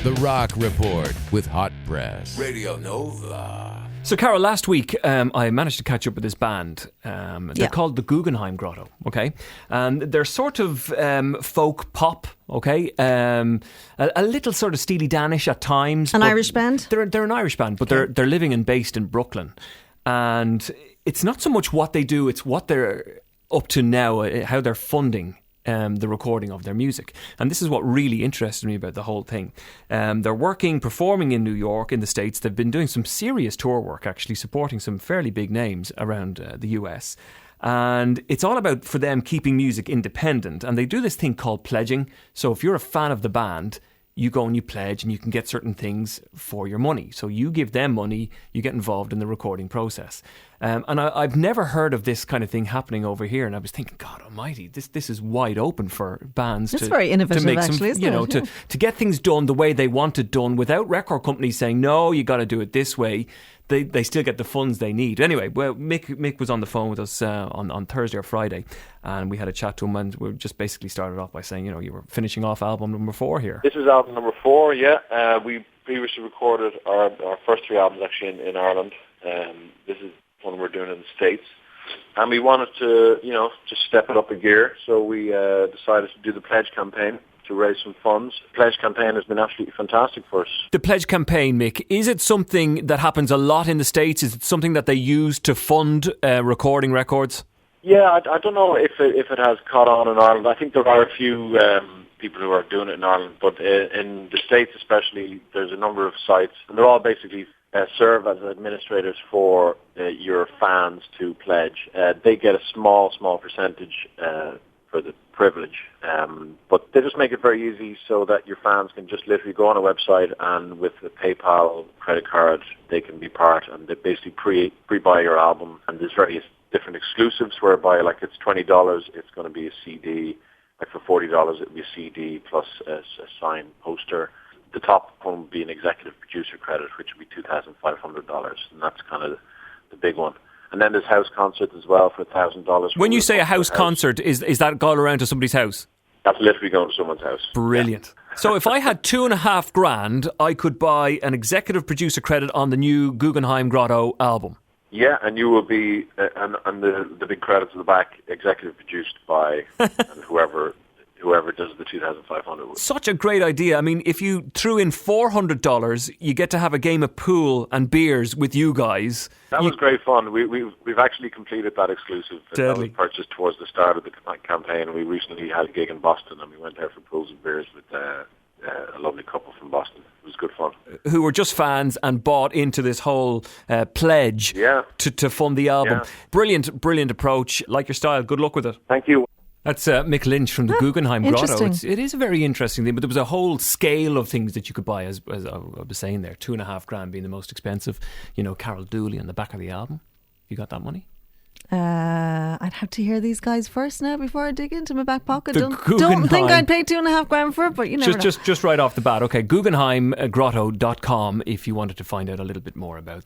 The Rock Report with Hot Press. Radio Nova. So, Carol, last week I managed to catch up with this band. They're called the Guggenheim Grotto, okay? And they're sort of folk pop, okay? A little sort of Steely Dan-ish at times. An Irish band? They're an Irish band, but they're living and based in Brooklyn. And it's not so much what they do, it's what they're up to now, how they're funding the recording of their music. And this is what really interested me about the whole thing. They're performing in New York, in the States. They've been doing some serious tour work, actually, supporting some fairly big names around the US. And it's all about, for them, keeping music independent. And they do this thing called pledging. So if you're a fan of the band, you go and you pledge and you can get certain things for your money. So you give them money, you get involved in the recording process. And I've never heard of this kind of thing happening over here. And I was thinking, God almighty, this is wide open for bands it's very innovative, to make actually, isn't it? to get things done the way they want it done without record companies saying, no, you got to do it this way. They still get the funds they need. Anyway, well, Mick was on the phone with us on Thursday or Friday, and we had a chat to him, and we just basically started off by saying, you were finishing off album number 4 here. This is album number 4, yeah. We previously recorded our first 3 albums actually in Ireland. This is one we're doing in the States. And we wanted to, just step it up a gear, so we decided to do the pledge campaign to raise some funds. The pledge campaign has been absolutely fantastic for us. The pledge campaign, Mick, is it something that happens a lot in the States? Is it something that they use to fund recording records? Yeah, I don't know if it has caught on in Ireland. I think there are a few people who are doing it in Ireland, but in the States especially, there's a number of sites, and they're all basically serve as administrators for your fans to pledge. They get a small percentage for the privilege, but they just make it very easy so that your fans can just literally go on a website, and with a PayPal credit card they can be part, and they basically pre-buy your album. And there's various different exclusives whereby, like, it's $20, it's going to be a CD. Like for $40 it would be a CD plus a signed poster. The top one would be an executive producer credit, which would be $2,500, and that's kind of the big one. And then there's house concerts as well for $1,000. When you say a house concert, is that going around to somebody's house? That's literally going to someone's house. Brilliant. Yeah. So if I had $2,500, I could buy an executive producer credit on the new Guggenheim Grotto album. Yeah, and you will be, and the big credits at the back, executive produced by and whoever does the $2,500. Such a great idea. I mean, if you threw in $400, you get to have a game of pool and beers with you guys. That was great fun. We've actually completed that exclusive. That was purchased towards the start of the campaign. We recently had a gig in Boston, and we went there for pools and beers with a lovely couple from Boston. It was good fun. Who were just fans and bought into this whole pledge to fund the album. Yeah. Brilliant approach. Like your style. Good luck with it. Thank you. That's Mick Lynch from the Guggenheim Grotto. It is a very interesting thing, but there was a whole scale of things that you could buy, as I was saying there. $2,500 being the most expensive. Carol Dooley on the back of the album. You got that money? I'd have to hear these guys first now before I dig into my back pocket. Don't think I'd pay $2,500 for it, but you never know. Just right off the bat. Okay, GuggenheimGrotto.com if you wanted to find out a little bit more about them.